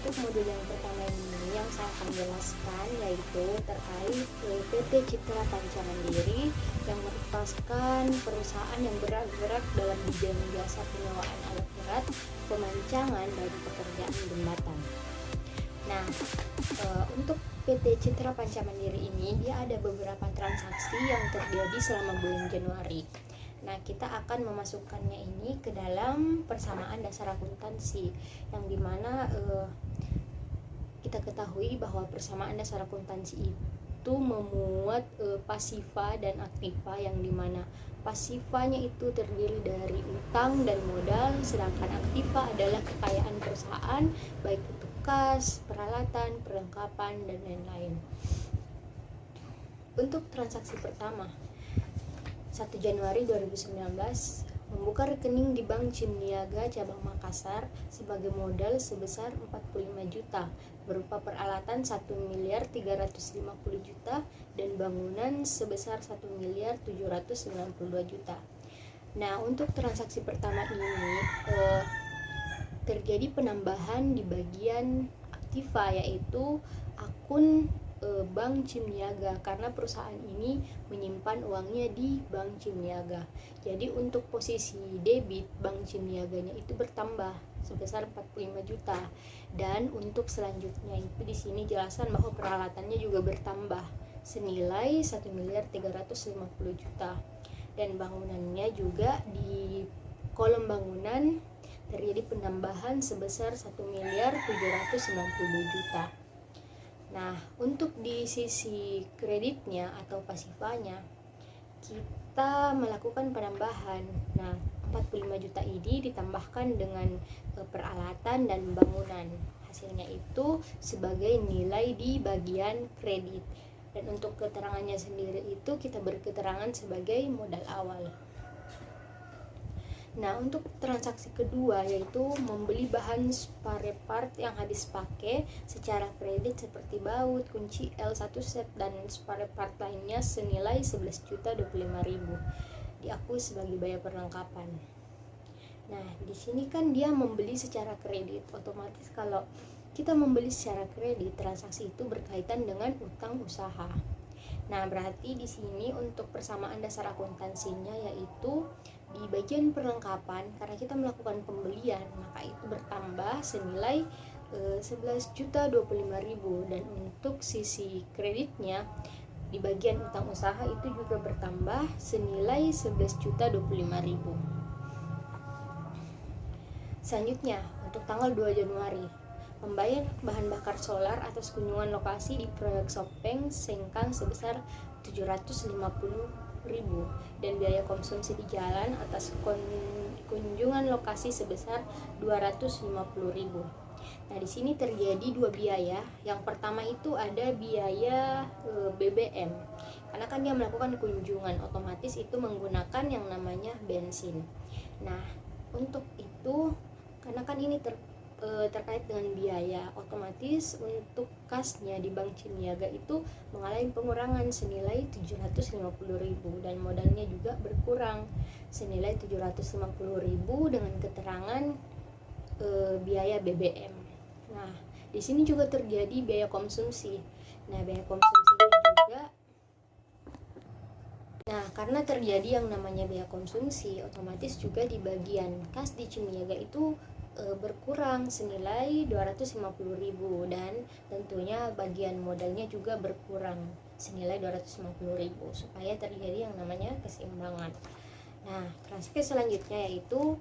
untuk modul yang pertama ini yang saya akan jelaskan yaitu terkait PT Citra Panca Mandiri yang merupakan perusahaan yang bergerak dalam bidang jasa penyewaan alat berat, pemancangan, dan pekerjaan jembatan. Nah, untuk PT Citra Panca Mandiri ini dia ada beberapa transaksi yang terjadi selama bulan Januari. Nah, kita akan memasukkannya ini ke dalam persamaan dasar akuntansi yang dimana kita ketahui bahwa persamaan dasar akuntansi itu memuat pasifa dan aktiva, yang dimana pasifanya itu terdiri dari utang dan modal, sedangkan aktiva adalah kekayaan perusahaan baik itu kas, peralatan, perlengkapan, dan lain-lain. Untuk transaksi pertama 1 Januari 2019, membuka rekening di Bank Cimniaga Cabang Makassar sebagai modal sebesar 45 juta berupa peralatan 1.350 juta dan bangunan sebesar 1.792 juta. Nah, untuk transaksi pertama ini terjadi penambahan di bagian aktiva, yaitu akun Bank Cimniaga, karena perusahaan ini menyimpan uangnya di Bank Cimniaga. Jadi untuk posisi debit Bank Cimniaganya itu bertambah sebesar 45 juta. Dan untuk selanjutnya itu di sini jelaskan bahwa peralatannya juga bertambah senilai 1.350 juta. Dan bangunannya juga di kolom bangunan terjadi penambahan sebesar 1.790 juta. Nah, untuk di sisi kreditnya atau pasifanya, kita melakukan penambahan. Nah, 45 juta ini ditambahkan dengan peralatan dan bangunan. Hasilnya itu sebagai nilai di bagian kredit. Dan untuk keterangannya sendiri itu kita berketerangan sebagai modal awal. Nah, untuk transaksi kedua yaitu membeli bahan spare part yang habis pakai secara kredit seperti baut, kunci L1 set, dan spare part lainnya senilai 11.025.000 diakui sebagai biaya perlengkapan. Nah, di sini kan dia membeli secara kredit. Otomatis kalau kita membeli secara kredit, transaksi itu berkaitan dengan utang usaha. Nah, berarti di sini untuk persamaan dasar akuntansinya yaitu di bagian perlengkapan, karena kita melakukan pembelian, maka itu bertambah senilai 11.025.000, dan untuk sisi kreditnya di bagian utang usaha itu juga bertambah senilai 11.025.000. Selanjutnya, untuk tanggal 2 Januari, membayar bahan bakar solar atas kunjungan lokasi di proyek Sopeng Sengkang sebesar 750.000 dan biaya konsumsi di jalan atas kunjungan lokasi sebesar 250.000. Nah, di sini terjadi dua biaya. Yang pertama itu ada biaya BBM. Karena kan dia melakukan kunjungan, otomatis itu menggunakan yang namanya bensin. Nah, untuk itu karena kan ini terkait dengan biaya, otomatis untuk kasnya di Bank Cimniaga itu mengalami pengurangan senilai 750.000 dan modalnya juga berkurang senilai 750.000 dengan keterangan biaya BBM. Nah, di sini juga terjadi biaya konsumsi. Nah, biaya konsumsinya juga, nah, karena terjadi yang namanya biaya konsumsi, otomatis juga di bagian kas di Cimniaga itu berkurang senilai 250.000 dan tentunya bagian modalnya juga berkurang senilai 250.000 supaya terjadi yang namanya keseimbangan. Nah, transaksi selanjutnya yaitu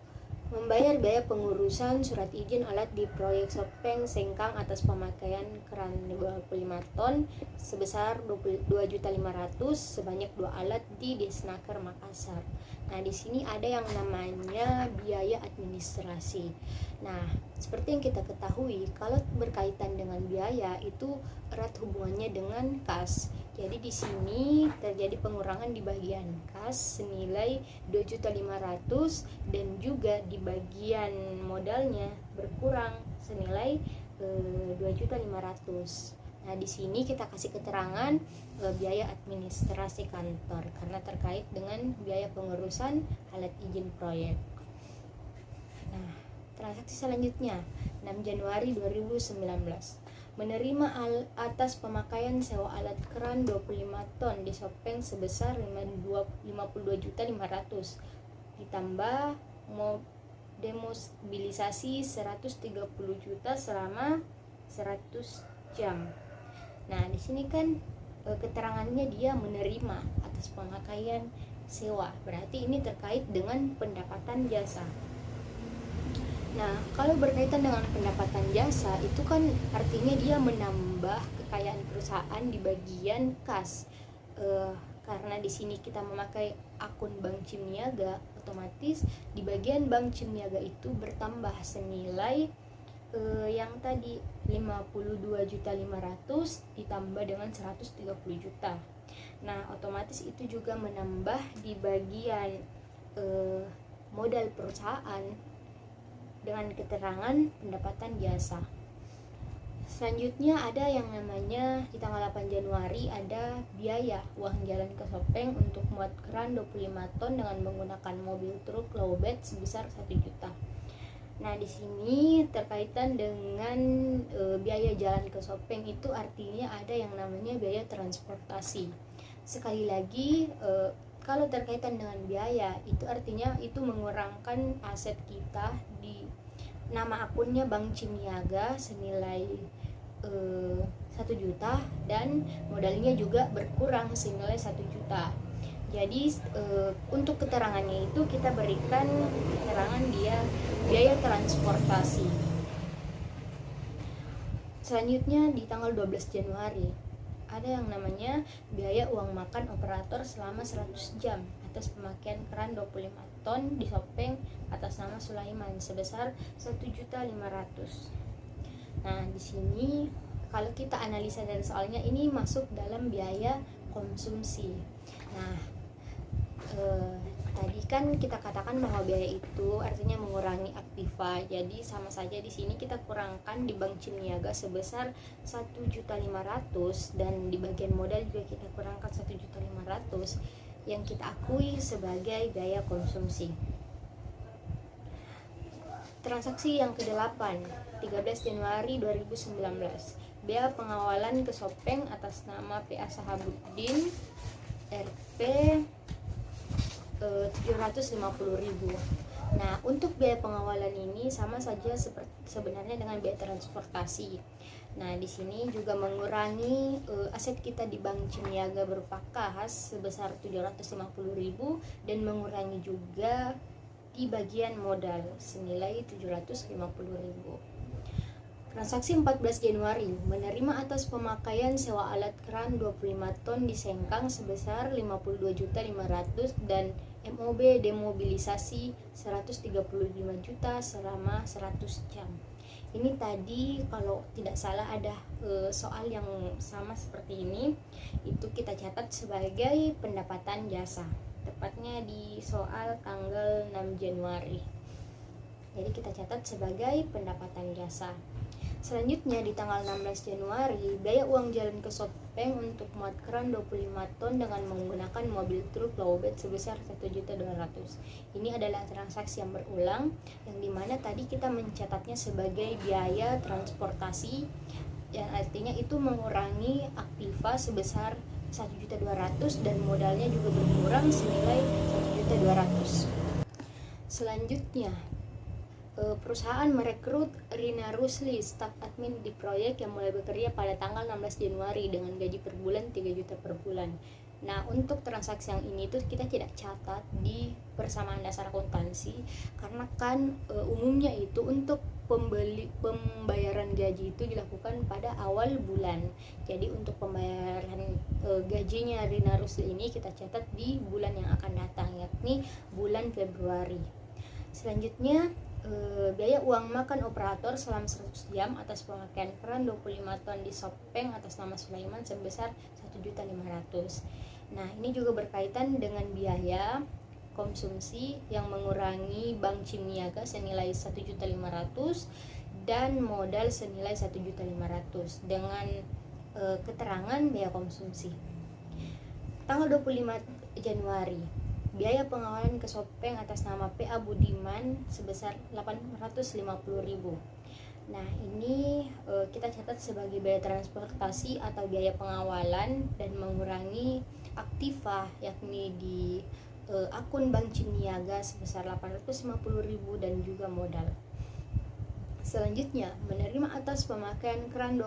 membayar biaya pengurusan surat izin alat di proyek Sopeng Sengkang atas pemakaian keran 25 ton sebesar 22.500 sebanyak 2 alat di Desnaker Makassar. Nah, di sini ada yang namanya biaya administrasi. Nah, seperti yang kita ketahui, kalau berkaitan dengan biaya itu erat hubungannya dengan kas. Jadi di sini terjadi pengurangan di bagian kas senilai 2.500.000 dan juga di bagian modalnya berkurang senilai 2.500.000. Nah, di sini kita kasih keterangan biaya administrasi kantor karena terkait dengan biaya pengurusan alat izin proyek. Nah, Transaksi selanjutnya 6 Januari 2019, menerima atas pemakaian sewa alat keran 25 ton di Sopeng sebesar 52.500.000 ditambah demobilisasi 130 juta selama 100 jam. Nah, di sini kan keterangannya dia menerima atas pemakaian sewa, berarti ini terkait dengan pendapatan jasa. Nah, kalau berkaitan dengan pendapatan jasa itu kan artinya dia menambah kekayaan perusahaan di bagian kas. Karena di sini kita memakai akun Bank Cimniaga, otomatis di bagian Bank Cimniaga itu bertambah senilai yang tadi 52.500.000 ditambah dengan 130 juta. Nah, otomatis itu juga menambah di bagian modal perusahaan dengan keterangan pendapatan jasa. Selanjutnya ada yang namanya di tanggal 8 Januari ada biaya uang jalan ke Sopeng untuk muat keran 25 ton dengan menggunakan mobil truk lowbed sebesar 1 juta. Nah, di sini terkaitan dengan biaya jalan ke Sopeng itu artinya ada yang namanya biaya transportasi. Sekali lagi, kalau terkaitan dengan biaya itu artinya itu mengurangkan aset kita di nama akunnya Bank Cimniaga senilai 1 juta dan modalnya juga berkurang senilai 1 juta. Jadi untuk keterangannya itu kita berikan keterangan dia biaya transportasi. Selanjutnya di tanggal 12 Januari ada yang namanya biaya uang makan operator selama 100 jam atas pemakaian keran 25 ton di Sopeng atas nama Sulaiman sebesar 1.500.000. Nah, di sini kalau kita analisa dari soalnya ini masuk dalam biaya konsumsi. Nah, tadi kan kita katakan bahwa biaya itu artinya mengurangi aktiva, jadi sama saja di sini kita kurangkan di Bank Cimniaga sebesar 1.500.000 dan di bagian modal juga kita kurangkan 1.500.000 yang kita akui sebagai biaya konsumsi. Transaksi yang ke-8 13 Januari 2019, biaya pengawalan ke Sopeng atas nama PA Sahabuddin RP 750.000. Nah, untuk biaya pengawalan ini sama saja sebenarnya dengan biaya transportasi. Nah, di sini juga mengurangi aset kita di Bank Cimniaga berupa kas sebesar 750.000 dan mengurangi juga di bagian modal senilai 750.000. Transaksi 14 Januari, menerima atas pemakaian sewa alat keran 25 ton di Sengkang sebesar 52.500.000 dan MOB demobilisasi 135 juta selama 100 jam. Ini tadi kalau tidak salah ada soal yang sama seperti ini, itu kita catat sebagai pendapatan jasa, tepatnya di soal tanggal 6 Januari. Jadi kita catat sebagai pendapatan jasa. Selanjutnya di tanggal 16 Januari, biaya uang jalan ke Sopeng untuk muat keran 25 ton dengan menggunakan mobil truk lowbed sebesar 1.200.000. Ini adalah transaksi yang berulang, yang dimana tadi kita mencatatnya sebagai biaya transportasi, yang artinya itu mengurangi aktiva sebesar 1.200.000 dan modalnya juga berkurang senilai 1.200.000. Selanjutnya, perusahaan merekrut Rina Rusli, staf admin di proyek yang mulai bekerja pada tanggal 16 Januari dengan gaji per bulan 3 juta per bulan. Nah, untuk transaksi yang ini tuh kita tidak catat di persamaan dasar akuntansi karena kan umumnya itu untuk pembayaran gaji itu dilakukan pada awal bulan. Jadi untuk pembayaran gajinya Rina Rusli ini kita catat di bulan yang akan datang, yakni bulan Februari. Selanjutnya biaya uang makan operator selama 100 jam atas pemakaian keran 25 ton di Sopeng atas nama Sulaiman sebesar 1.500.000. Nah, ini juga berkaitan dengan biaya konsumsi yang mengurangi Bank Cimniaga senilai 1.500.000 dan modal senilai 1.500.000 dengan keterangan biaya konsumsi. Tanggal 25 Januari, biaya pengawalan ke Sopeng atas nama PA Budiman sebesar 850.000. Nah, ini kita catat sebagai biaya transportasi atau biaya pengawalan dan mengurangi aktiva yakni di akun Bank Cimniaga sebesar 850.000 dan juga modal. Selanjutnya, menerima atas pemakaian keran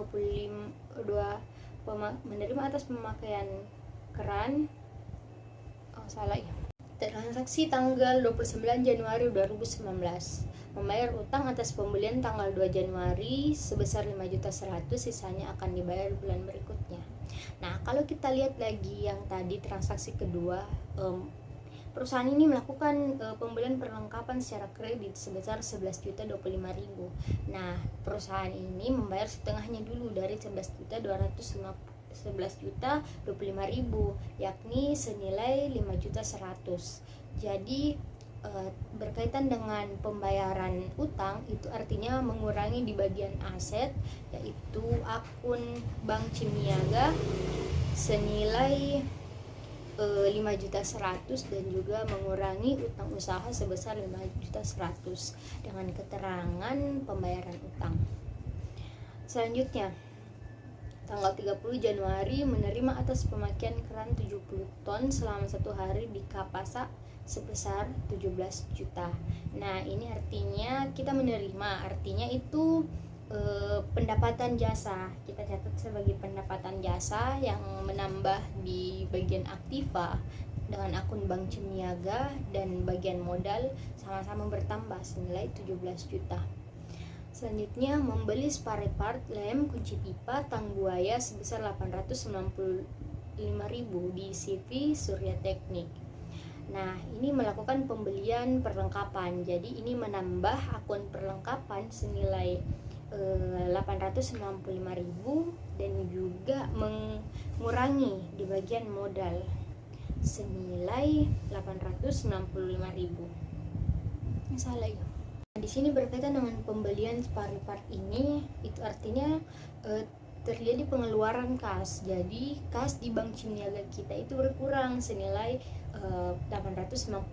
transaksi tanggal 29 Januari 2019. Membayar utang atas pembelian tanggal 2 Januari sebesar 5.100.000, sisanya akan dibayar bulan berikutnya. Nah, kalau kita lihat lagi yang tadi transaksi kedua, perusahaan ini melakukan pembelian perlengkapan secara kredit sebesar 11.025.000. Nah, perusahaan ini membayar setengahnya dulu dari 11.25.000, yakni senilai 5.100.000. Jadi berkaitan dengan pembayaran utang itu artinya mengurangi di bagian aset, yaitu akun Bank Cimniaga senilai 5.100.000 dan juga mengurangi utang usaha sebesar 5.100.000 dengan keterangan pembayaran utang. Selanjutnya, tanggal 30 Januari menerima atas pemakaian keran 70 ton selama 1 hari di Kapasa sebesar 17 juta. Nah, ini artinya kita menerima, artinya itu pendapatan jasa, kita catat sebagai pendapatan jasa yang menambah di bagian aktiva dengan akun Bank Cimniaga, dan bagian modal sama-sama bertambah senilai 17 juta. Selanjutnya, membeli spare part lem kunci pipa tang buaya sebesar 895.000 di CV Surya Teknik. Nah, ini melakukan pembelian perlengkapan, jadi ini menambah akun perlengkapan senilai 895.000 dan juga mengurangi di bagian modal senilai 895.000. Salah ya. Di sini berkaitan dengan pembelian spare part ini, itu artinya terjadi pengeluaran kas. Jadi kas di Bank Cimniaga kita itu berkurang senilai 895.000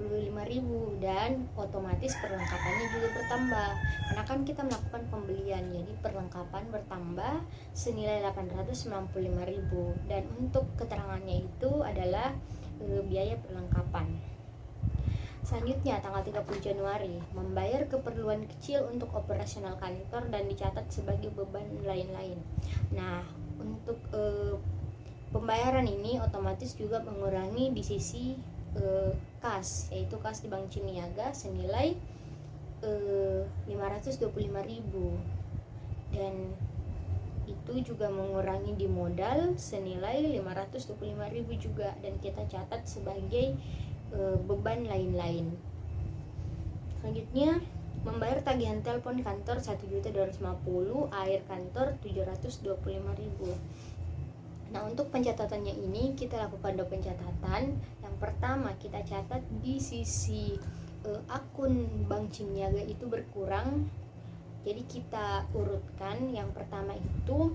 dan otomatis perlengkapannya juga bertambah karena kan kita melakukan pembelian, jadi perlengkapan bertambah senilai 895.000 dan untuk keterangannya itu adalah biaya perlengkapan. Selanjutnya, tanggal 30 Januari membayar keperluan kecil untuk operasional kantor dan dicatat sebagai beban lain-lain. Nah, untuk pembayaran ini otomatis juga mengurangi di sisi kas, yaitu kas di Bank Cimniaga senilai 525.000 dan itu juga mengurangi di modal senilai 525.000 juga, dan kita catat sebagai beban lain-lain. Selanjutnya, membayar tagihan telepon kantor 1.250.000, air kantor 725.000. Nah, untuk pencatatannya ini kita lakukan 2 pencatatan. Yang pertama, kita catat di sisi akun Bank Cimniaga itu berkurang. Jadi kita urutkan. Yang pertama itu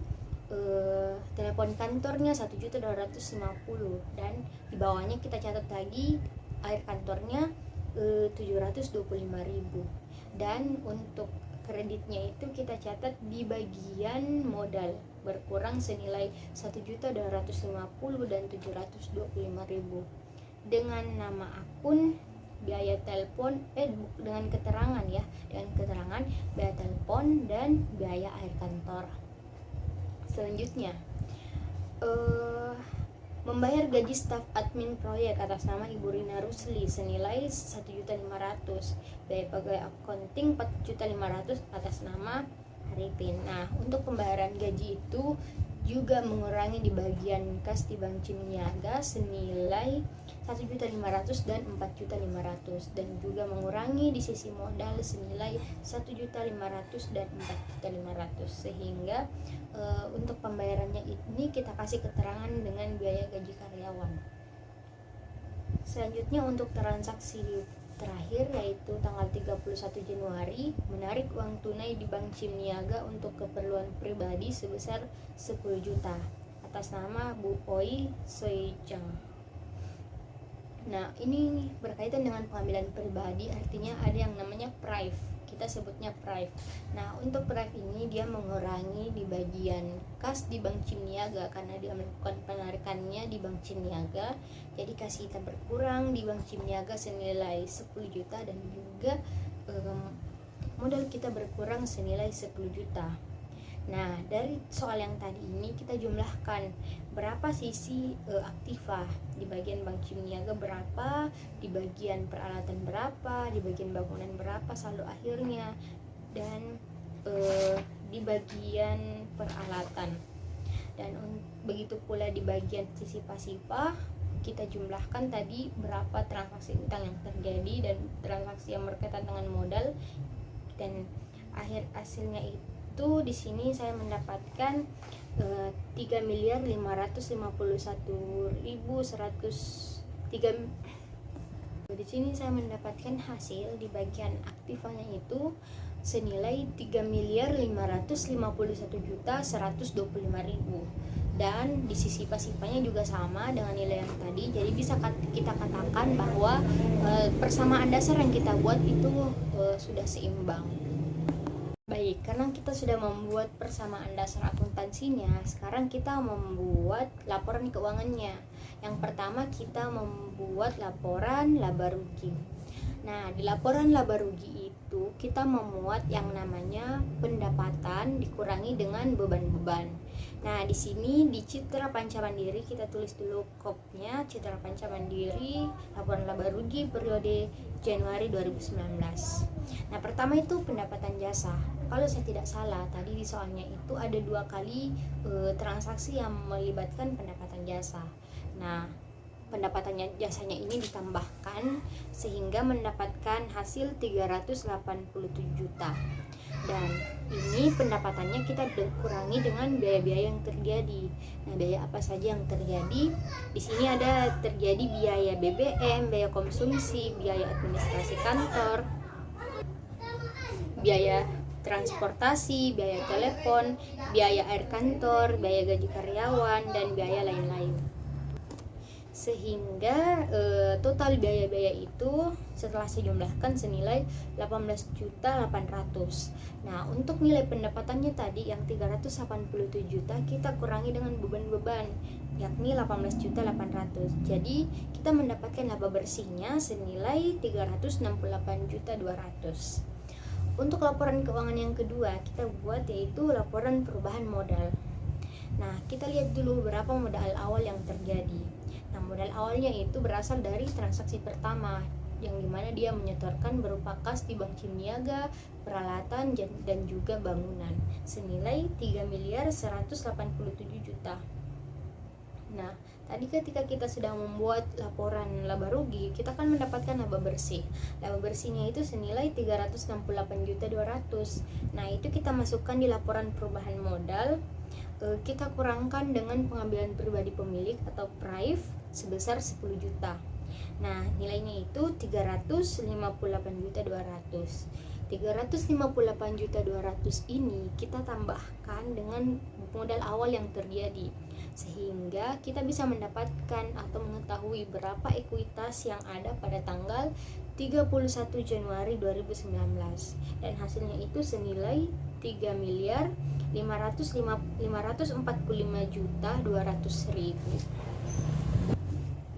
telepon kantornya 1.250.000 dan di bawahnya kita catat lagi air kantornya 725.000, dan untuk kreditnya itu kita catat di bagian modal berkurang senilai 1.250.000 dan 725.000 dengan nama akun biaya telepon dengan keterangan biaya telepon dan biaya air kantor. Selanjutnya, membayar gaji staf admin proyek atas nama Ibu Rina Rusli senilai 1.500.000, biaya pegawai accounting 4.500.000 atas nama Arifin. Nah, untuk pembayaran gaji itu juga mengurangi di bagian kas di Bank Cimniaga senilai 1.500.000 dan 4.500.000 dan juga mengurangi di sisi modal senilai 1.500.000 dan 4.500.000, sehingga untuk pembayarannya ini kita kasih keterangan dengan biaya gaji karyawan. Selanjutnya, untuk transaksi terakhir yaitu tanggal 31 Januari menarik uang tunai di Bank Cimniaga untuk keperluan pribadi sebesar 10 juta atas nama Bu Oi Soejang. Nah, ini berkaitan dengan pengambilan pribadi, artinya ada yang namanya prive. Kita sebutnya prive. Nah, untuk prive ini dia mengurangi di bagian kas di Bank Cimniaga karena dia melakukan penarikannya di Bank Cimniaga. Jadi kas kita berkurang di Bank Cimniaga senilai 10 juta dan juga modal kita berkurang senilai 10 juta. Nah, dari soal yang tadi ini kita jumlahkan berapa sisi aktiva di bagian Bank Cimniaga, berapa di bagian peralatan, berapa di bagian bangunan, berapa saldo akhirnya, dan di bagian peralatan. Dan begitu pula di bagian sisi pasifa kita jumlahkan tadi berapa transaksi utang yang terjadi dan transaksi yang berkaitan dengan modal, dan akhir hasilnya itu di sini saya mendapatkan 3.551.103. Di sini saya mendapatkan hasil di bagian aktifanya itu senilai 3.551.125.000, dan di sisi pasifanya juga sama dengan nilai yang tadi. Jadi bisa kita katakan bahwa persamaan dasar yang kita buat itu sudah seimbang. Baik, karena kita sudah membuat persamaan dasar akuntansinya, sekarang kita membuat laporan keuangannya. Yang pertama kita membuat laporan laba rugi. Nah, di laporan laba rugi itu kita memuat yang namanya pendapatan dikurangi dengan beban-beban. Nah, di sini di Citra Panca Mandiri kita tulis dulu kopnya Citra Panca Mandiri laporan laba rugi periode Januari 2019. Nah, pertama itu pendapatan jasa. Kalau saya tidak salah, tadi di soalnya itu ada 2 kali transaksi yang melibatkan pendapatan jasa. Nah, pendapatannya jasanya ini ditambahkan sehingga mendapatkan hasil 387 juta. Dan ini pendapatannya kita kurangi dengan biaya-biaya yang terjadi. Nah, biaya apa saja yang terjadi? Di sini ada terjadi biaya BBM, biaya konsumsi, biaya administrasi kantor, biaya transportasi, biaya telepon, biaya air kantor, biaya gaji karyawan, dan biaya lain-lain. Sehingga total biaya-biaya itu setelah sejumlahkan senilai 18.800. Nah, untuk nilai pendapatannya tadi yang 387 juta kita kurangi dengan beban-beban yakni 18.800. Jadi kita mendapatkan laba bersihnya senilai 368.200. Untuk laporan keuangan yang kedua kita buat yaitu laporan perubahan modal. Nah, kita lihat dulu berapa modal awal yang terjadi. Nah, modal awalnya itu berasal dari transaksi pertama yang dimana dia menyetorkan berupa kas di Bank Cimniaga, peralatan, dan juga bangunan senilai 3.187 juta. Nah, tadi ketika kita sedang membuat laporan laba rugi, kita kan mendapatkan laba bersih. Laba bersihnya itu senilai 368.200. Nah, itu kita masukkan di laporan perubahan modal. Kita kurangkan dengan pengambilan pribadi pemilik atau prive sebesar 10 juta. Nah, nilainya itu 358.200. 358.200 ini kita tambahkan dengan modal awal yang terjadi, sehingga kita bisa mendapatkan atau mengetahui berapa ekuitas yang ada pada tanggal 31 Januari 2019, dan hasilnya itu senilai 3.545.200.000.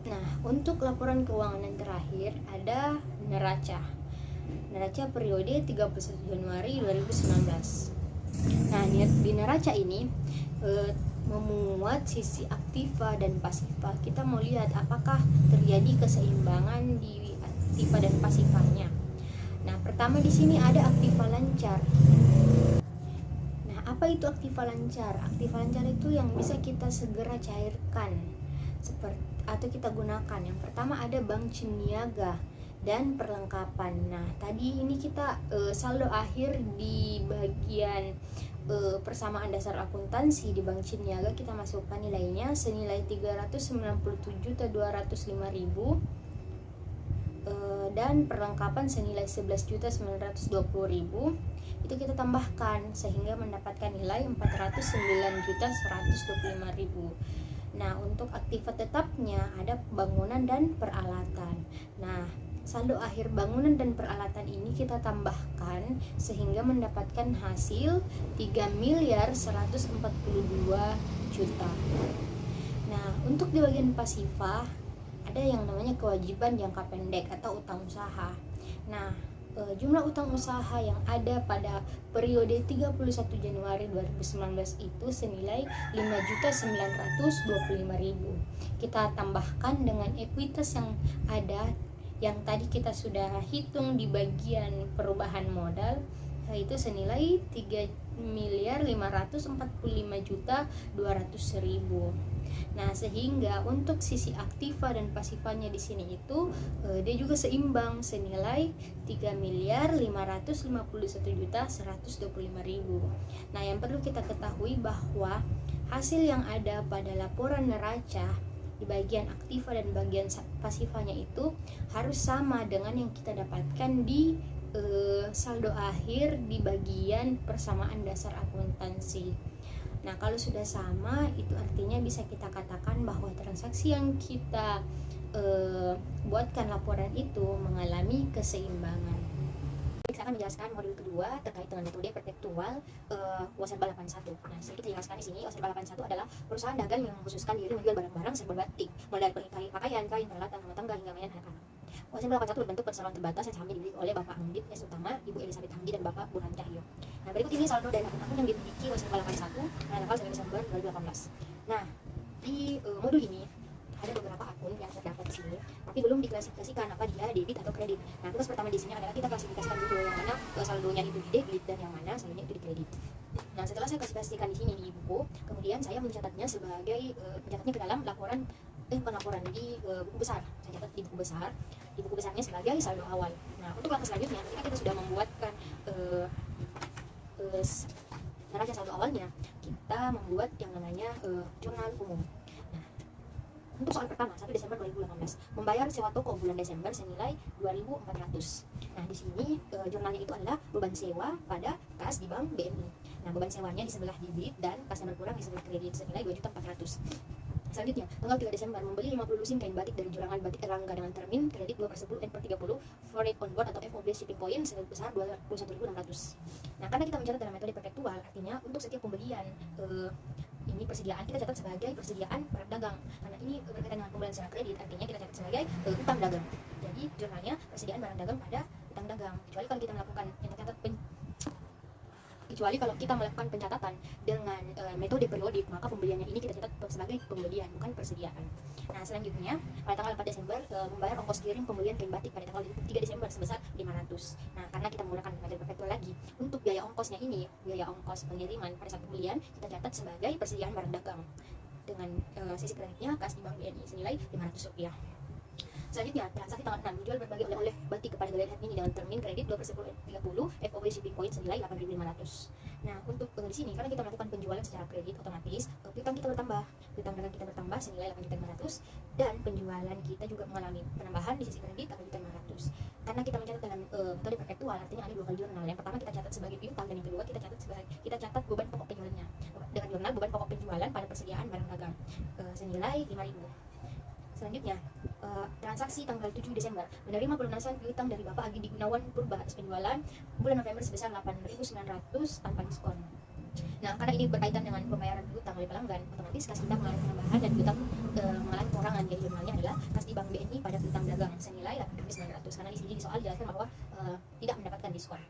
Nah, untuk laporan keuangan yang terakhir ada neraca periode 31 Januari 2019. Nah, di neraca ini memuat sisi aktiva dan pasifa. Kita mau lihat apakah terjadi keseimbangan di aktiva dan pasifanya. Nah, pertama di sini ada aktiva lancar. Nah, apa itu aktiva lancar? Aktiva lancar itu yang bisa kita segera cairkan atau kita gunakan. Yang pertama ada Bank Cimniaga dan perlengkapan. Nah, tadi ini kita saldo akhir di bagian persamaan dasar akuntansi di Bank Cimniaga kita masukkan nilainya senilai 397.205.000, dan perlengkapan senilai 11.920.000. Itu kita tambahkan sehingga mendapatkan nilai 409.125.000. Nah, untuk aktiva tetapnya ada bangunan dan peralatan. Nah, saldo akhir bangunan dan peralatan ini kita tambahkan sehingga mendapatkan hasil 3.142 juta. Nah, untuk di bagian pasifa ada yang namanya kewajiban jangka pendek atau utang usaha. Nah, jumlah utang usaha yang ada pada periode 31 Januari 2019 itu senilai 5.925.000. Kita tambahkan dengan ekuitas yang ada yang tadi kita sudah hitung di bagian perubahan modal, yaitu senilai 3.545.200.000. Nah, sehingga untuk sisi aktiva dan pasifanya di sini itu dia juga seimbang senilai 3.551.125.000. Nah, yang perlu kita ketahui bahwa hasil yang ada pada laporan neraca di bagian aktiva dan bagian pasifanya itu harus sama dengan yang kita dapatkan di saldo akhir di bagian persamaan dasar akuntansi. Nah, kalau sudah sama, itu artinya bisa kita katakan bahwa transaksi yang kita buatkan laporan itu mengalami keseimbangan. Saya akan menjelaskan modul kedua terkait dengan metode perpetual Waserba 81. Nah, sedikit dijelaskan di sini, Waserba 81 adalah perusahaan dagang yang mengkhususkan diri menjual barang-barang serba batik, mulai dari pakaian, kain, peralatan rumah tangga hingga mainan anak-anak. Waserba 81 berbentuk perseroan terbatas yang sahamnya dimiliki oleh Bapak Anggit S. Utama, Ibu Elizabeth Hamdi, dan Bapak Burhan Cahyo. Nah, berikut ini saldo dari akun-akun yang dimiliki Waserba 81 pada tanggal 9 Desember 2018. Nah, di modul ini ada beberapa akun yang terdapat di sini, tapi belum diklasifikasikan apa dia debit atau kredit. Nah, tugas pertama di sini adalah kita klasifikasikan dulu yang mana saldonya itu di debit dan yang mana saldonya itu di kredit. Nah, setelah saya klasifikasikan di sini di buku, kemudian saya mencatatnya sebagai mencatatnya ke dalam laporan bukan laporan di buku besar. Saya catat di buku besar. Di buku besarnya sebagai saldo awal. Nah, untuk langkah selanjutnya ketika kita sudah membuatkan neraca saldo awalnya, kita membuat yang namanya jurnal umum. Untuk soal pertama, 1 Desember 2018, membayar sewa toko bulan Desember senilai 2.400. Nah, di sini jurnalnya itu adalah beban sewa pada kas di Bank BNI. Nah, beban sewanya di sebelah debit dan kas yang berkurang di sebelah kredit senilai 2.400. Selanjutnya, tanggal 3 Desember membeli 50 lusin kain batik dari Jurangan Batik Erlangga dengan termin kredit 2/10 N/30 Foreign on board atau FOB shipping point sebesar 21.600. Nah, karena kita mencatat dalam metode perpetual, artinya untuk setiap pembelian ini persediaan kita catat sebagai persediaan barang dagang. Karena ini berkaitan dengan pembelian secara kredit, artinya kita catat sebagai utang dagang. Jadi jurnalnya persediaan barang dagang pada utang dagang. Kecuali kalau kita melakukan pencatatan dengan metode periodik, maka pembeliannya ini kita catat sebagai pembelian, bukan persediaan. Nah, selanjutnya pada tanggal 4 Desember membayar ongkos kirim pembelian kain batik pada tanggal 3 Desember sebesar 500. Nah, karena kita menggunakan metode perpetual lagi, untuk biaya ongkosnya ini, biaya ongkos pengiriman pada saat pembelian kita catat sebagai persediaan barang dagang dengan sisi kreditnya kas di Bank BNI senilai Rp500. Selanjutnya, transaksi tanggal 6 menjual berbagai oleh-oleh batik kepada galeri ini dengan termin kredit 2/10 N/30 FOB shipping point senilai 8.500. Nah, untuk di sini karena kita melakukan penjualan secara kredit, otomatis piutang kita bertambah, piutang dagang kita bertambah senilai 8.500 dan penjualan kita juga mengalami penambahan di sisi kredit 8.500. Karena kita mencatat dengan metode perpetual, artinya ada dua kali jurnal. Yang pertama kita catat sebagai piutang dan yang kedua kita catat beban pokok penjualannya dengan jurnal beban pokok penjualan pada persediaan barang dagang senilai 5.000. Selanjutnya, transaksi tanggal 7 Desember menerima pelunasan piutang dari Bapak Agi Gunawan Purba atas penjualan bulan November sebesar 8.900 tanpa diskon. Nah, karena ini berkaitan dengan pembayaran piutang oleh pelanggan, otomatis kas kita mengalami penambahan dan piutang mengalami pengurangan. Jadi jurnalnya adalah kas di Bank BNI pada piutang dagang senilai 8.900. Karena di sini di soal dijelaskan bahwa tidak mendapatkan diskon.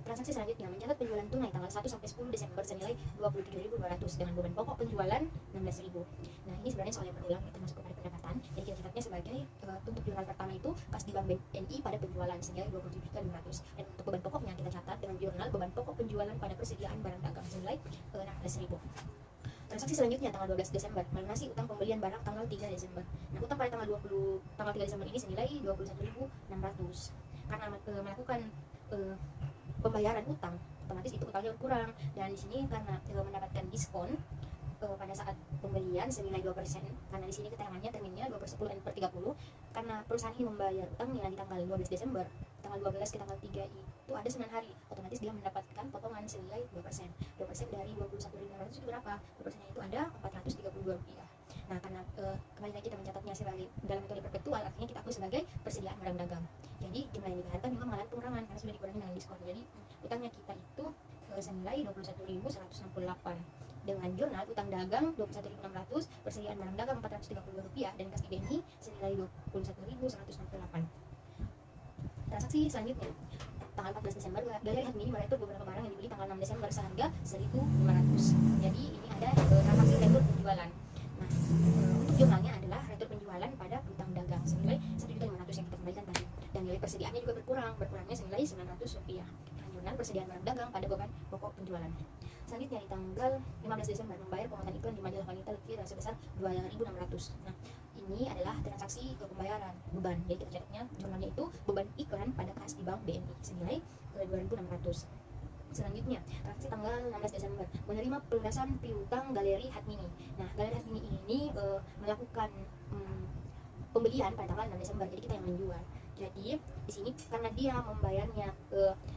Transaksi selanjutnya mencatat penjualan tunai tanggal 1 sampai 10 Desember senilai 27.200 dengan beban pokok penjualan 16.000. Nah, ini sebenarnya soal yang berulang, itu masuk kepada pendapatan. Jadi kita catatnya sebagai untuk jurnal pertama itu kas di Bank BNI pada penjualan senilai 27.500. Dan untuk beban pokoknya kita catat dengan jurnal beban pokok penjualan pada persediaan barang dagang senilai 16.000. Transaksi selanjutnya tanggal 12 Desember melunasi utang pembelian barang tanggal 3 Desember. Nah, utang pada tanggal 3 Desember ini senilai 21.600. Karena melakukan pembayaran utang, otomatis itu utangnya berkurang, dan di sini karena mendapatkan diskon pada saat pembelian senilai 2%, karena di sini keterangannya terminnya 2/10 N/30, karena perusahaan ini membayar utangnya di tanggal 12 Desember, tanggal 12 ke tanggal 3 itu ada 9 hari, otomatis dia mendapatkan potongan senilai 2%. 2% dari 21.500 itu berapa? 2% itu ada Rp432. Nah, karena kembali lagi kita mencatatnya sebagai dalam metode perpetual, artinya kita akui sebagai persediaan barang dagang. Jadi jumlah yang dibayarkan juga mengalami pengurangan karena sudah dikurangi dengan diskon. Jadi utangnya kita itu senilai 21.168. Dengan jurnal utang dagang 21.600, persediaan barang dagang Rp430 dan kas BNI senilai 21.168. Transaksi selanjutnya tanggal 14 Desember, Galeri Hatmini meretur beberapa barang yang dibeli tanggal 6 Desember seharga 1.500. Jadi ini ada transaksi retur penjualan. Nah, untuk jurnalnya adalah retur penjualan pada piutang dagang senilai 1.500 yang kita kembalikan tadi. Dan nilai persediaannya juga berkurangnya senilai Rp900. Dan jurnal persediaan barang dagang pada beban pokok penjualan. Selanjutnya di tanggal 15 Desember membayar pemotongan iklan di majalah wanita Lutfi sebesar 2.600. Nah, ini adalah transaksi pembayaran beban. Jadi kita catatnya jurnalnya itu beban iklan pada kas di bank BNI senilai 2.600. Selanjutnya, transaksi tanggal 16 Desember menerima pelunasan piutang Galeri Hatmini. Nah, Galeri Hatmini ini melakukan pembelian pada tanggal 6 Desember. Jadi kita yang menjual. Jadi di sini karena dia membayarnya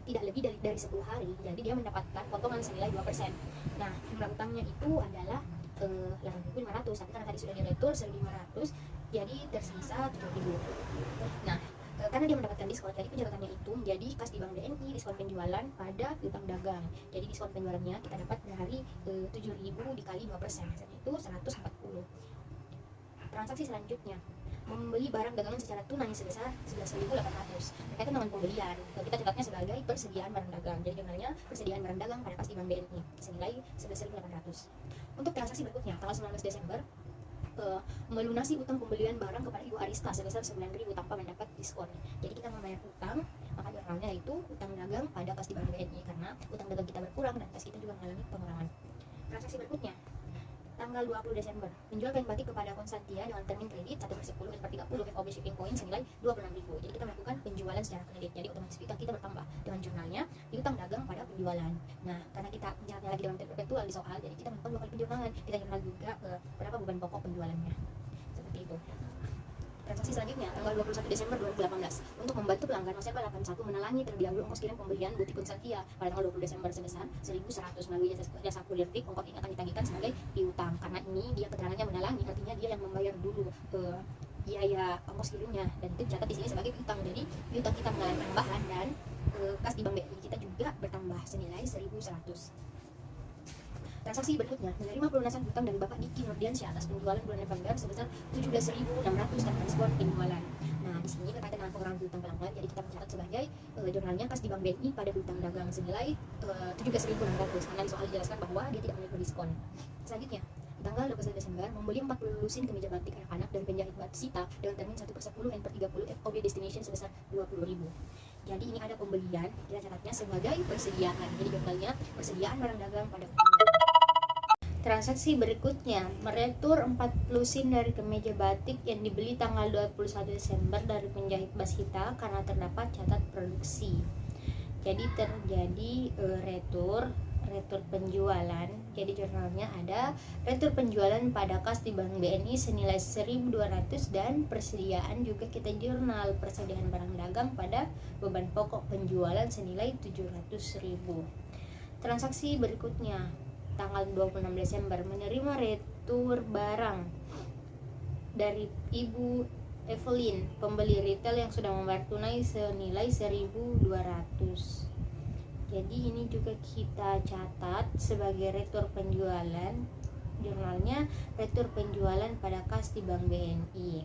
tidak lebih dari 10 hari, jadi dia mendapatkan potongan senilai 2%. Nah, jumlah utangnya itu adalah 8.500, tapi karena tadi sudah diretur 1.500, jadi tersisa 7.000. Nah, karena dia mendapatkan diskon, jadi pencatatannya itu menjadi kas di bank BNI diskon penjualan pada piutang dagang. Jadi diskon penjualannya kita dapat dari 7.000 dikali 2%, itu 140. Transaksi selanjutnya membeli barang dagangan secara tunai sebesar 11.800 berkaitan dengan pembelian. Kita catatnya sebagai persediaan barang dagang. Jadi jurnalnya persediaan barang dagang pada kas di bank BNI senilai 11.800. Untuk transaksi berikutnya tanggal 19 Desember melunasi utang pembelian barang kepada Ibu Arista sebesar 9.000 tanpa mendapat diskon. Jadi kita membayar utang, maka jurnalnya itu utang dagang pada kas di bank BNI karena utang dagang kita berkurang dan kas kita juga mengalami pengurangan. Transaksi berikutnya tanggal 20 Desember menjual kain batik kepada Konstantia dengan termin kredit 1/10 dan 30 FOB shipping point senilai 26.000. Jadi kita melakukan penjualan secara kredit, jadi otomatis utang kita bertambah dengan jurnalnya piutang dagang pada penjualan. Nah, karena kita mencatatnya lagi dalam metode perpetual di soal, jadi kita melakukan 2 kali penjurnalan. Kita jurnal juga berapa beban pokok penjualannya, seperti itu. Transaksi selanjutnya tanggal 21 Desember 2018 untuk membantu pelanggan Maserba 81 menelangi terlebih dahulu ongkos kirim pembelian butik Konstantia pada tanggal 20 Desember sebesar 1.100 melalui jasa kurir fix. Ongkos ini akan ditagihkan sebagai piutang karena ini dia keterangannya menelangi, artinya dia yang membayar dulu biaya ongkos kirimnya dan itu dicatat di sini sebagai piutang. Jadi piutang kita mengalami tambahan dan kas di bank BNI kita juga bertambah senilai 1.100. Transaksi berikutnya menerima pelunasan hutang dari Bapak Diki Nurdiansyah atas penjualan bulan November sebesar 17.600 tanpa diskon penjualan. Nah, di sini berkaitan dengan pengurangan hutang pelanggan, jadi kita mencatat sebagai jurnalnya kas di bank BNI pada hutang dagang senilai 17.600 karena di soal dijelaskan bahwa dia tidak menerima diskon. Selanjutnya tanggal 21 Desember membeli 40 lusin kemeja batik anak-anak dan penjahit Sita dengan termin 1/10 and per 30 FOB destination sebesar 20.000. Jadi ini ada pembelian, kita catatnya sebagai persediaan. Jadi jurnalnya persediaan barang dagang pada transaksi berikutnya meretur 4 lusin dari kemeja batik yang dibeli tanggal 21 Desember dari penjahit Sita karena terdapat catat produksi. Jadi terjadi retur penjualan. Jadi jurnalnya ada retur penjualan pada kas di bank BNI senilai 1.200 dan persediaan juga kita jurnal persediaan barang dagang pada beban pokok penjualan senilai 700.000. Transaksi berikutnya tanggal 26 Desember menerima retur barang dari Ibu Evelyn, pembeli retail yang sudah membayar tunai senilai 1.200. Jadi ini juga kita catat sebagai retur penjualan, jurnalnya retur penjualan pada kas di bank BNI.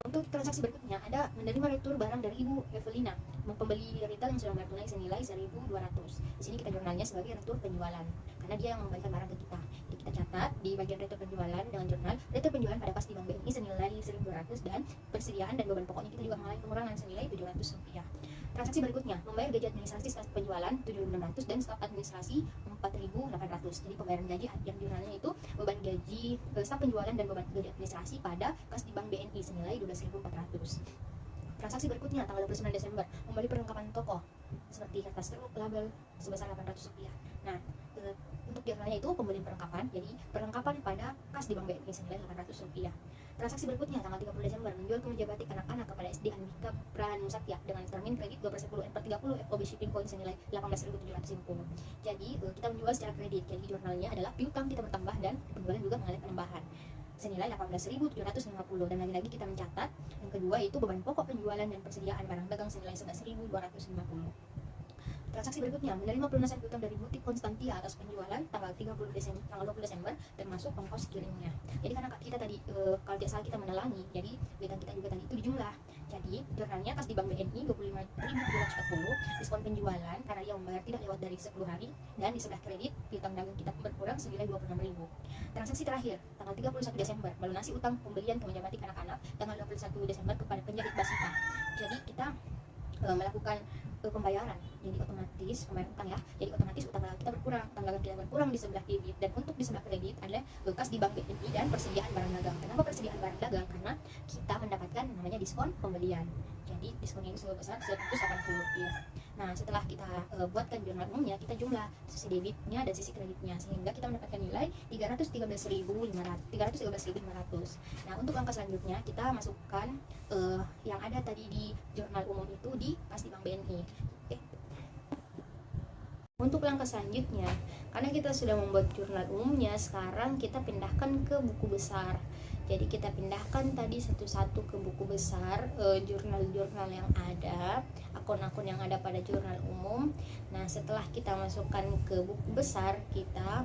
Untuk transaksi berikutnya ada menerima retur barang dari Ibu Evelina, pembeli retail yang sudah membayar tunai senilai 1.200. Di sini kita jurnalnya sebagai retur penjualan karena dia yang memberikan barang ke kita. Jadi kita catat di bagian retur penjualan dengan jurnal retur penjualan pada kas di bank BNI senilai 1.200 dan persediaan dan beban pokoknya kita juga mengalami pengurangan senilai Rp700. Transaksi berikutnya membayar gaji administrasi staf penjualan 7.600 dan staf administrasi 4.800. Jadi pembayaran gaji yang jurnalnya itu beban gaji staf penjualan dan beban gaji administrasi pada kas di bank BNI senilai 12.400. Transaksi berikutnya tanggal 29 Desember membeli perlengkapan toko seperti kertas truk, label sebesar Rp800. Nah, untuk jurnalnya itu pembelian perlengkapan, jadi perlengkapan pada kas di Bank BNI senilai Rp800. Transaksi berikutnya tanggal 30 Desember menjual kemeja batik anak-anak kepada SD Andika Pranusatia dengan termin kredit 12/10 FOB shipping coin senilai 18.750. Jadi kita menjual secara kredit, jadi jurnalnya adalah piutang kita bertambah dan penjualan juga mengalami penambahan senilai 18.750. Dan lagi-lagi kita mencatat yang kedua itu beban pokok penjualan dan persediaan barang dagang senilai 11.250. Transaksi berikutnya menerima pelunasan piutang dari butik Konstantia atas penjualan tanggal 20 Desember termasuk ongkos kirimnya. Jadi karena kita tadi kalau tidak salah kita menelangi, jadi piutang kita juga tadi itu dijumlah. Jadi jurnalnya kas di Bank BNI 25.240, diskon penjualan karena dia membayar tidak lewat dari 10 hari, dan di sebelah kredit piutang dagang kita berkurang senilai 26.000. Transaksi terakhir tanggal 31 Desember melunasi utang pembelian kemeja batik anak-anak tanggal 21 Desember kepada penjahit Basita. Jadi kita melakukan pembayaran, jadi otomatis pembayaran utang ya, jadi otomatis utang dagang kita berkurang, utang dagang kita berkurang di sebelah debit, dan untuk di sebelah kredit adalah kas di Bank BNI dan persediaan barang dagang. Kenapa persediaan barang dagang? Karena kita mendapatkan namanya diskon pembelian, jadi diskonnya itu sebesar Rp180. Nah setelah kita buatkan jurnal umumnya, kita jumlah sisi debitnya dan sisi kreditnya, sehingga kita mendapatkan nilai 313.500. Nah untuk angka selanjutnya kita masukkan yang ada tadi di jurnal umum itu di kas di Bank BNI. Untuk langkah selanjutnya, karena kita sudah membuat jurnal umumnya, sekarang kita pindahkan ke buku besar. Jadi kita pindahkan tadi satu-satu ke buku besar, jurnal-jurnal yang ada, akun-akun yang ada pada jurnal umum. Nah setelah kita masukkan ke buku besar, kita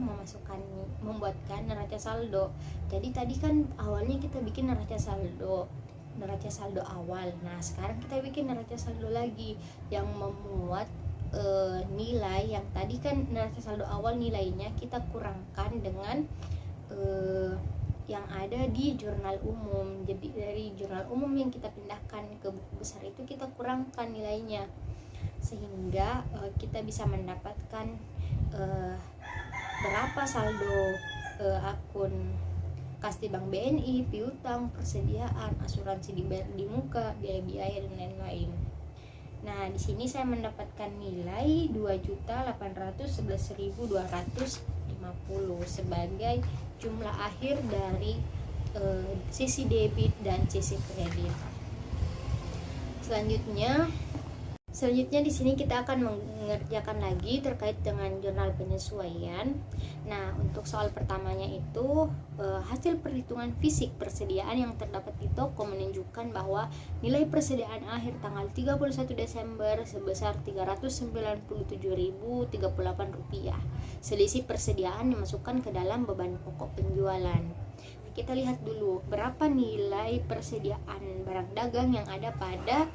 membuatkan neraca saldo. Jadi tadi kan awalnya kita bikin neraca saldo awal. Nah sekarang kita bikin neraca saldo lagi yang memuat nilai yang tadi kan neraca saldo awal nilainya kita kurangkan dengan yang ada di jurnal umum. Jadi dari jurnal umum yang kita pindahkan ke buku besar itu kita kurangkan nilainya, sehingga kita bisa mendapatkan berapa saldo akun kas di Bank BNI, piutang, persediaan, asuransi dibayar di muka, biaya-biaya dan lain-lain. Nah, di sini saya mendapatkan nilai 2.811.250 sebagai jumlah akhir dari sisi debit dan sisi kredit. Selanjutnya di sini kita akan mengerjakan lagi terkait dengan jurnal penyesuaian. Nah, untuk soal pertamanya itu hasil perhitungan fisik persediaan yang terdapat di toko menunjukkan bahwa nilai persediaan akhir tanggal 31 Desember sebesar Rp397.038. Selisih persediaan dimasukkan ke dalam beban pokok penjualan. Kita lihat dulu berapa nilai persediaan barang dagang yang ada pada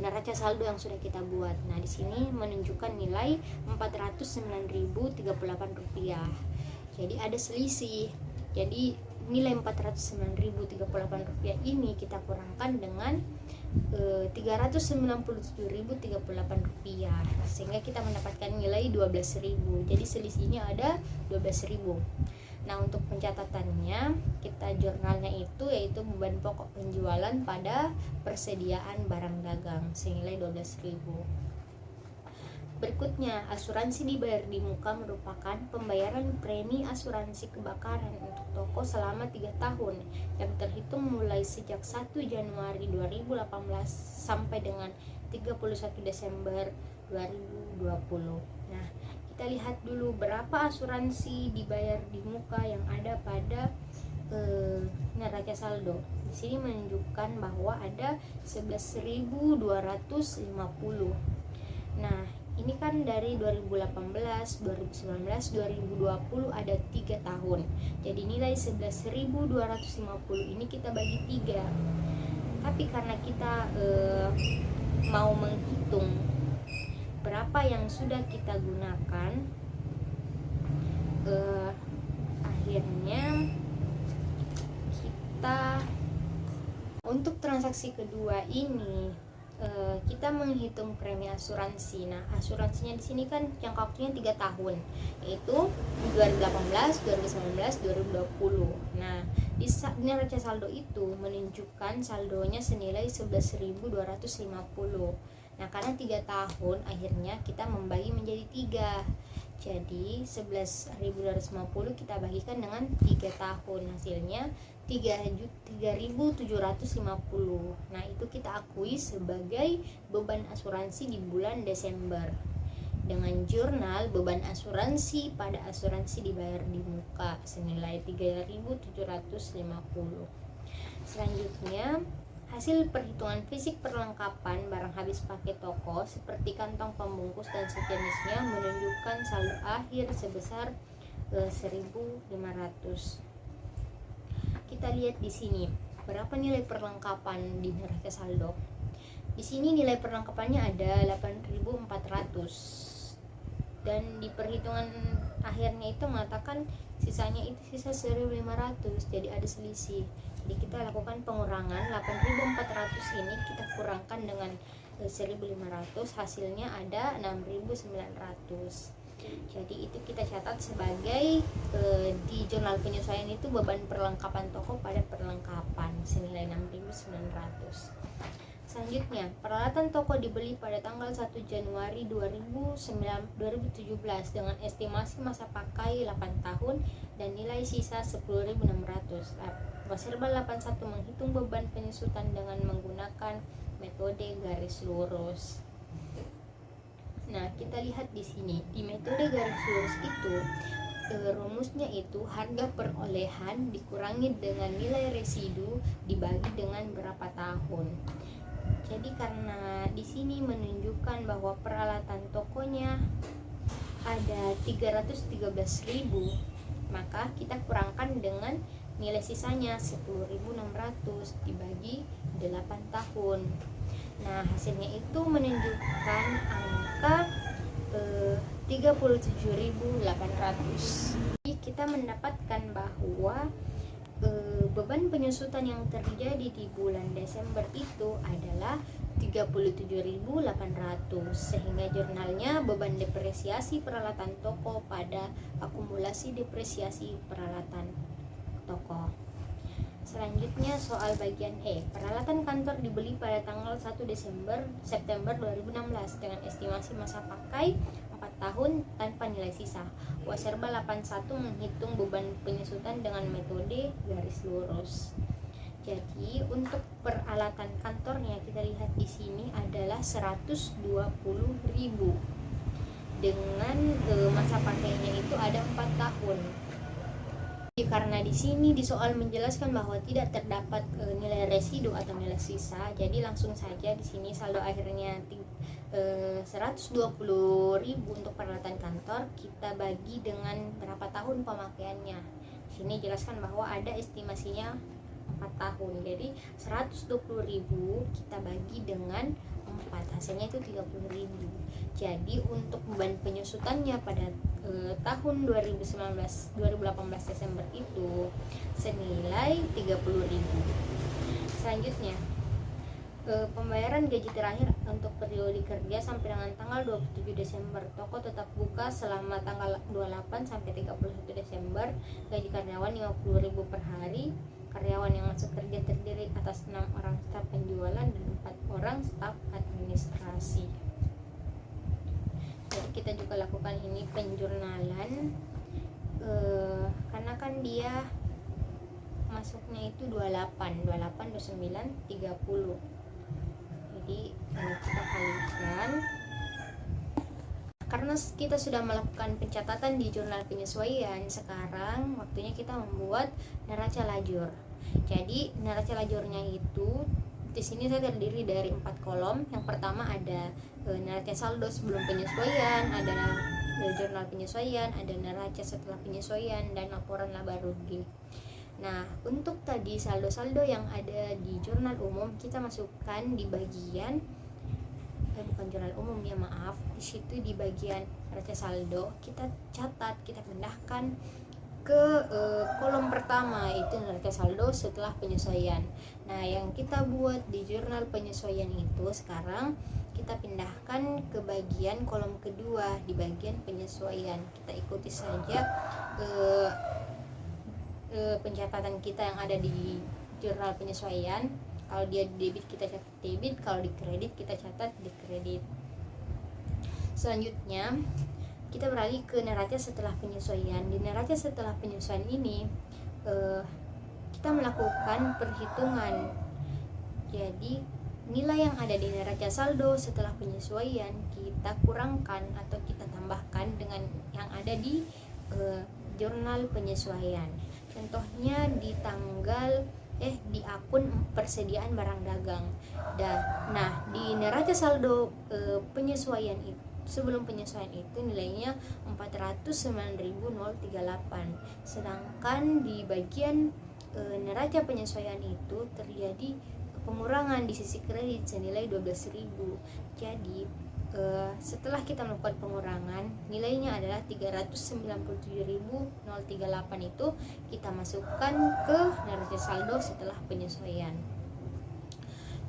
neraca saldo yang sudah kita buat. Nah, di sini menunjukkan nilai Rp409.038. Jadi ada selisih. Jadi nilai Rp409.038 ini kita kurangkan dengan Rp397.038, sehingga kita mendapatkan nilai 12.000. Jadi selisihnya ada 12.000. Nah, untuk pencatatannya, kita jurnalnya itu yaitu beban pokok penjualan pada persediaan barang dagang senilai 12.000. Berikutnya, asuransi dibayar di muka merupakan pembayaran premi asuransi kebakaran untuk toko selama 3 tahun yang terhitung mulai sejak 1 Januari 2018 sampai dengan 31 Desember 2020. Nah, kita lihat dulu berapa asuransi dibayar di muka yang ada pada neraca saldo. Di sini menunjukkan bahwa ada 11.250. Nah, ini kan dari 2018, 2019, 2020 ada 3 tahun. Jadi nilai 11.250 ini kita bagi 3. Tapi karena kita mau menghitung berapa yang sudah kita gunakan, akhirnya kita untuk transaksi kedua ini kita menghitung premi asuransi. Nah, asuransinya di sini kan jangka waktunya 3 tahun, yaitu 2018, 2019, 2020. Nah, di neraca saldo itu menunjukkan saldonya senilai 11.250. Nah, karena 3 tahun, akhirnya kita membagi menjadi 3. Jadi 11.250 kita bagikan dengan 3 tahun, hasilnya 3.750. Nah, itu kita akui sebagai beban asuransi di bulan Desember. Dengan jurnal beban asuransi pada asuransi dibayar di muka senilai 3.750. Selanjutnya, hasil perhitungan fisik perlengkapan barang habis pakai toko seperti kantong pembungkus dan sejenisnya menunjukkan saldo akhir sebesar 1.500. Kita lihat di sini berapa nilai perlengkapan di neraca saldo. Di sini nilai perlengkapannya ada 8.400 dan di perhitungan akhirnya itu mengatakan sisanya itu sisa 1.500, jadi ada selisih. Jadi kita lakukan pengurangan 8.400 ini kita kurangkan dengan 1.500, hasilnya ada 6.900. Jadi itu kita catat sebagai di jurnal penyesuaian itu beban perlengkapan toko pada perlengkapan senilai 6.900. Selanjutnya, peralatan toko dibeli pada tanggal 1 Januari 2017 dengan estimasi masa pakai 8 tahun dan nilai sisa 10.600. Waserba 81 menghitung beban penyusutan dengan menggunakan metode garis lurus. Nah, kita lihat di sini di metode garis lurus itu rumusnya itu harga perolehan dikurangi dengan nilai residu dibagi dengan berapa tahun. Jadi karena di sini menunjukkan bahwa peralatan tokonya ada 313.000, maka kita kurangkan dengan nilai sisanya 10.600 dibagi 8 tahun. Nah, hasilnya itu menunjukkan angka 37.800. Jadi kita mendapatkan bahwa beban penyusutan yang terjadi di bulan Desember itu adalah 37.800, sehingga jurnalnya beban depresiasi peralatan toko pada akumulasi depresiasi peralatan toko. Selanjutnya soal bagian E, peralatan kantor dibeli pada tanggal 1 September 2016 dengan estimasi masa pakai 4 tahun tanpa nilai sisa. Waserba 81 menghitung beban penyusutan dengan metode garis lurus. Jadi untuk peralatan kantornya kita lihat di sini adalah 120.000 dengan masa pakainya itu ada 4 tahun. Karena di sini di soal menjelaskan bahwa tidak terdapat nilai residu atau nilai sisa, jadi langsung saja di sini saldo akhirnya 120.000 untuk peralatan kantor kita bagi dengan berapa tahun pemakaiannya. Di sini jelaskan bahwa ada estimasinya 4 tahun. Jadi 120.000 kita bagi dengan 4, hasilnya itu 30.000. Jadi untuk beban penyusutannya pada tahun 2018 Desember itu senilai 30.000. Selanjutnya pembayaran gaji terakhir untuk periode kerja sampai dengan tanggal 27 Desember. Toko tetap buka selama tanggal 28 sampai 31 Desember. Gaji karyawan 50.000 per hari. Karyawan yang masuk kerja terdiri atas 6 orang staf penjualan dan 4 orang staf administrasi. Jadi kita juga lakukan ini penjurnalan karena kan dia masuknya itu 28, 29, 30. Jadi kita kalikan. Karena kita sudah melakukan pencatatan di jurnal penyesuaian, sekarang waktunya kita membuat neraca lajur. Jadi neraca lajurnya itu di sini saya terdiri dari 4 kolom. Yang pertama ada neraca saldo sebelum penyesuaian, ada jurnal penyesuaian, ada neraca setelah penyesuaian, dan laporan laba rugi. Nah, untuk tadi saldo-saldo yang ada di jurnal umum kita masukkan di bagian bukan jurnal umum ya, maaf. Di situ di bagian neraca saldo kita catat, kita pindahkan ke kolom pertama, itu neraca saldo setelah penyesuaian. Nah, yang kita buat di jurnal penyesuaian itu sekarang kita pindahkan ke bagian kolom kedua di bagian penyesuaian. Kita ikuti saja pencatatan kita yang ada di jurnal penyesuaian. Kalau dia di debit kita catat debit, kalau di kredit kita catat di kredit. Selanjutnya kita beralih ke neraca setelah penyesuaian. Di neraca setelah penyesuaian ini kita melakukan perhitungan. Jadi nilai yang ada di neraca saldo setelah penyesuaian kita kurangkan atau kita tambahkan dengan yang ada di jurnal penyesuaian. Contohnya di di akun persediaan barang dagang. Nah, di neraca saldo penyesuaian itu, sebelum penyesuaian itu nilainya 409.038. Sedangkan di bagian neraca penyesuaian itu terjadi pengurangan di sisi kredit senilai 12.000. Jadi setelah kita melakukan pengurangan, nilainya adalah 397.038. Itu kita masukkan ke neraca saldo setelah penyesuaian.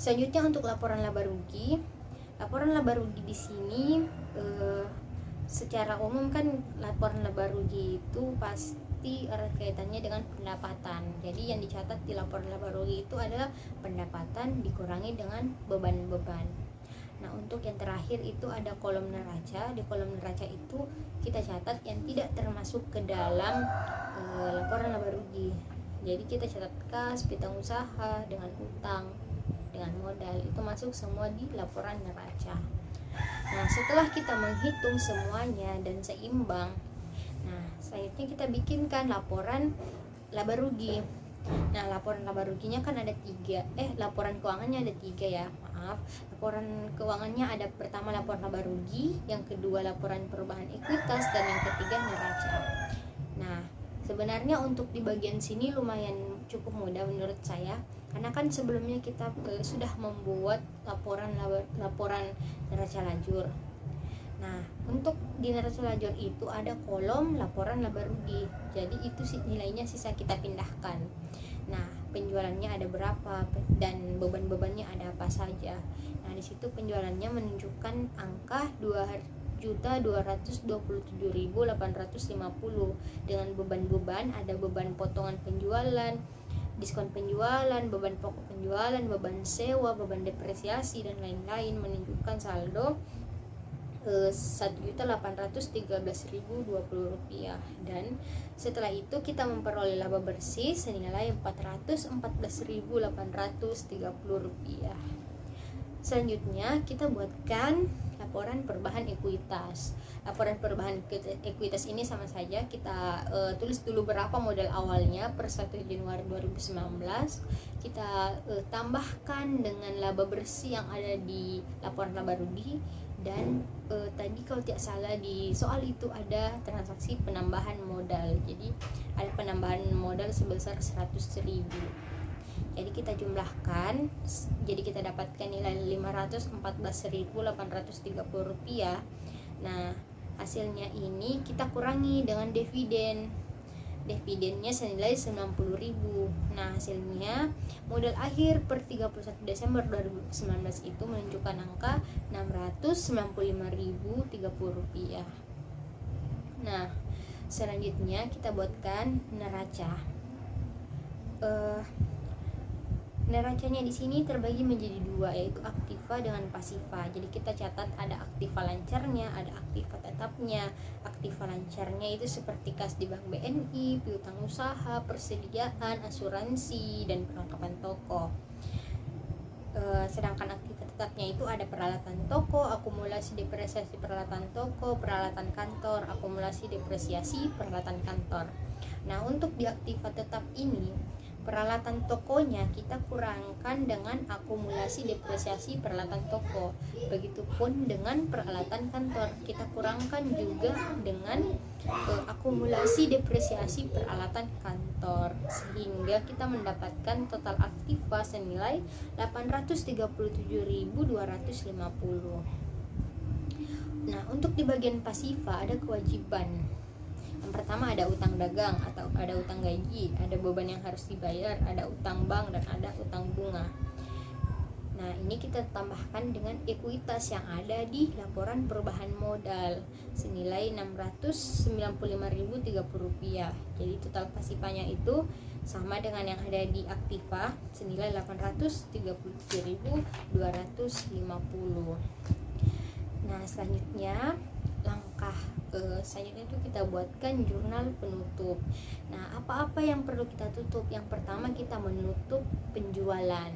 Selanjutnya untuk laporan laba rugi. Laporan laba rugi di sini secara umum kan laporan laba rugi itu pasti erat kaitannya dengan pendapatan. Jadi yang dicatat di laporan laba rugi itu adalah pendapatan dikurangi dengan beban-beban. Nah, untuk yang terakhir itu ada kolom neraca. Di kolom neraca itu kita catat yang tidak termasuk ke dalam laporan laba rugi. Jadi kita catat kas, piutang usaha, dengan utang, dengan modal, itu masuk semua di laporan neraca. Nah, setelah kita menghitung semuanya dan seimbang, nah selanjutnya kita bikinkan laporan laba rugi. Nah, laporan laba ruginya kan ada laporan keuangannya ada 3 ya, laporan keuangannya ada pertama laporan laba rugi, yang kedua laporan perubahan ekuitas, dan yang ketiga neraca. Nah, sebenarnya untuk di bagian sini lumayan cukup mudah menurut saya, karena kan sebelumnya kita sudah membuat laporan neraca lajur. Nah, untuk di neraca lajur itu ada kolom laporan laba rugi. Jadi itu nilainya sisa kita pindahkan. Nah, penjualannya ada berapa dan beban-bebannya ada apa saja. Nah, di situ penjualannya menunjukkan angka 2.227.850 dengan beban-beban, ada beban potongan penjualan, diskon penjualan, beban pokok penjualan, beban sewa, beban depresiasi, dan lain-lain, menunjukkan saldo Rp1.813.020. Dan setelah itu kita memperoleh laba bersih senilai Rp414.830. Selanjutnya kita buatkan laporan perubahan ekuitas. Laporan perubahan ekuitas ini sama saja, kita tulis dulu berapa modal awalnya per 1 Januari 2019, kita tambahkan dengan laba bersih yang ada di laporan laba rugi. Dan tadi kalau tidak salah di soal itu ada transaksi penambahan modal, jadi ada penambahan modal sebesar 100.000. Jadi kita jumlahkan, jadi kita dapatkan nilai Rp514.830. Nah, hasilnya ini kita kurangi dengan dividen. Dividennya senilai 90.000. Nah, hasilnya modal akhir per 31 Desember 2019 itu menunjukkan angka Rp695.030. Nah, selanjutnya kita buatkan neraca. Neracanya di sini terbagi menjadi 2, yaitu aktiva dengan pasiva. Jadi kita catat ada aktiva lancarnya, ada aktiva tetapnya. Aktiva lancarnya itu seperti kas di bank BNI, piutang usaha, persediaan, asuransi, dan perlengkapan toko. Sedangkan aktiva tetapnya itu ada peralatan toko, akumulasi depresiasi peralatan toko, peralatan kantor, akumulasi depresiasi peralatan kantor. Nah, untuk di aktiva tetap ini, peralatan tokonya kita kurangkan dengan akumulasi depresiasi peralatan toko. Begitupun dengan peralatan kantor, kita kurangkan juga dengan akumulasi depresiasi peralatan kantor, sehingga kita mendapatkan total aktiva senilai 837.250. Nah, untuk di bagian pasiva ada kewajiban. Yang pertama ada utang dagang atau ada utang gaji, ada beban yang harus dibayar, ada utang bank, dan ada utang bunga. Nah, ini kita tambahkan dengan ekuitas yang ada di laporan perubahan modal senilai Rp695.030. Jadi total pasifanya itu sama dengan yang ada di aktiva senilai Rp837.250. Nah, selanjutnya langkah selanjutnya itu kita buatkan jurnal penutup. Nah, apa-apa yang perlu kita tutup? Yang pertama kita menutup penjualan,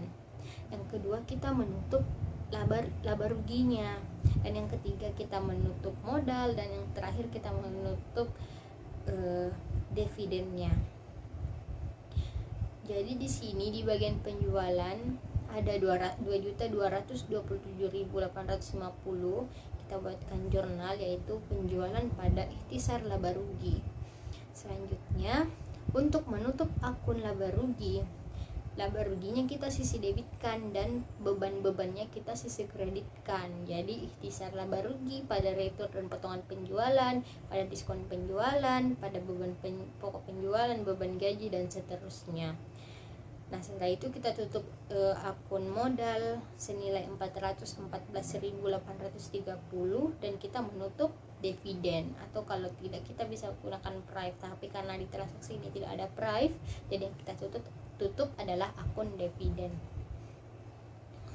yang kedua kita menutup laba ruginya, dan yang ketiga kita menutup modal, dan yang terakhir kita menutup dividennya. Jadi di sini di bagian penjualan ada 2.227.850. Kita buatkan jurnal, yaitu penjualan pada ikhtisar laba rugi. Selanjutnya untuk menutup akun laba ruginya kita sisi debitkan dan beban-bebannya kita sisi kreditkan. Jadi ikhtisar laba rugi pada retur dan potongan penjualan, pada diskon penjualan, pada beban pokok penjualan, beban gaji, dan seterusnya. Nah, setelah itu kita tutup akun modal senilai 414.830 dan kita menutup dividen, atau kalau tidak kita bisa gunakan prive, tapi karena di transaksi ini tidak ada prive, jadi yang kita tutup adalah akun dividen.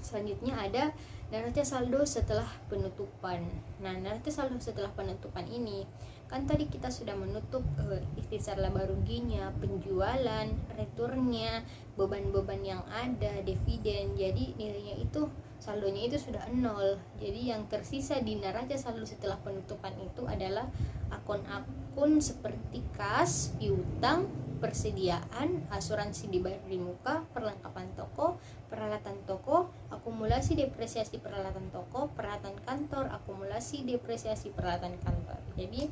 Selanjutnya ada neraca saldo setelah penutupan. Nah, neraca saldo setelah penutupan ini kan tadi kita sudah menutup ikhtisar laba ruginya, penjualan, returnya, beban-beban yang ada, dividen. Jadi nilainya itu, saldonya itu sudah 0. Jadi yang tersisa di neraca saldo setelah penutupan itu adalah akun-akun seperti kas, piutang, persediaan, asuransi dibayar di muka, perlengkapan toko, peralatan toko, akumulasi depresiasi peralatan toko, peralatan kantor, akumulasi depresiasi peralatan kantor. Jadi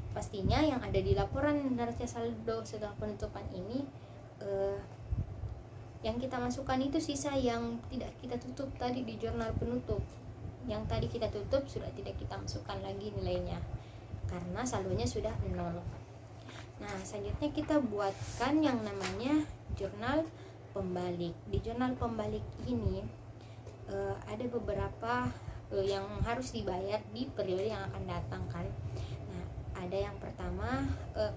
pastinya yang ada di laporan neraca saldo setelah penutupan ini yang kita masukkan itu sisa yang tidak kita tutup tadi di jurnal penutup. Yang tadi kita tutup sudah tidak kita masukkan lagi nilainya karena saldonya sudah 0. Nah, selanjutnya kita buatkan yang namanya jurnal pembalik. Di jurnal pembalik ini ada beberapa yang harus dibayar di periode yang akan datang kan. Nah, ada yang pertama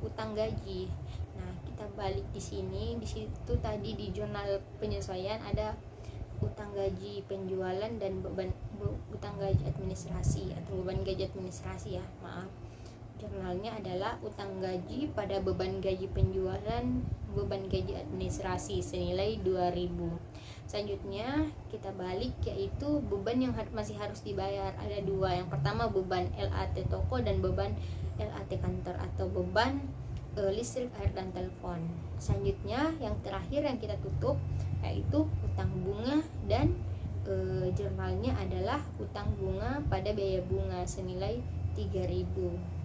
utang gaji. Nah, kita balik di sini. Di situ tadi di jurnal penyesuaian ada utang gaji penjualan dan utang gaji administrasi atau beban gaji administrasi ya. Maaf. Jurnalnya adalah utang gaji pada beban gaji penjualan, beban gaji administrasi senilai 2.000. Selanjutnya kita balik, yaitu beban yang masih harus dibayar. Ada dua. Yang pertama beban LAT toko dan beban LAT kantor atau beban listrik, air, dan telepon. Selanjutnya yang terakhir yang kita tutup yaitu utang bunga, dan jurnalnya adalah utang bunga pada biaya bunga senilai 3.000.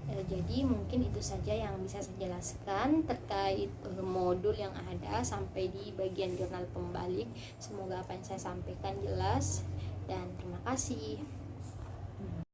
Jadi mungkin itu saja yang bisa saya jelaskan terkait modul yang ada sampai di bagian jurnal pembalik. Semoga apa yang saya sampaikan jelas, dan terima kasih.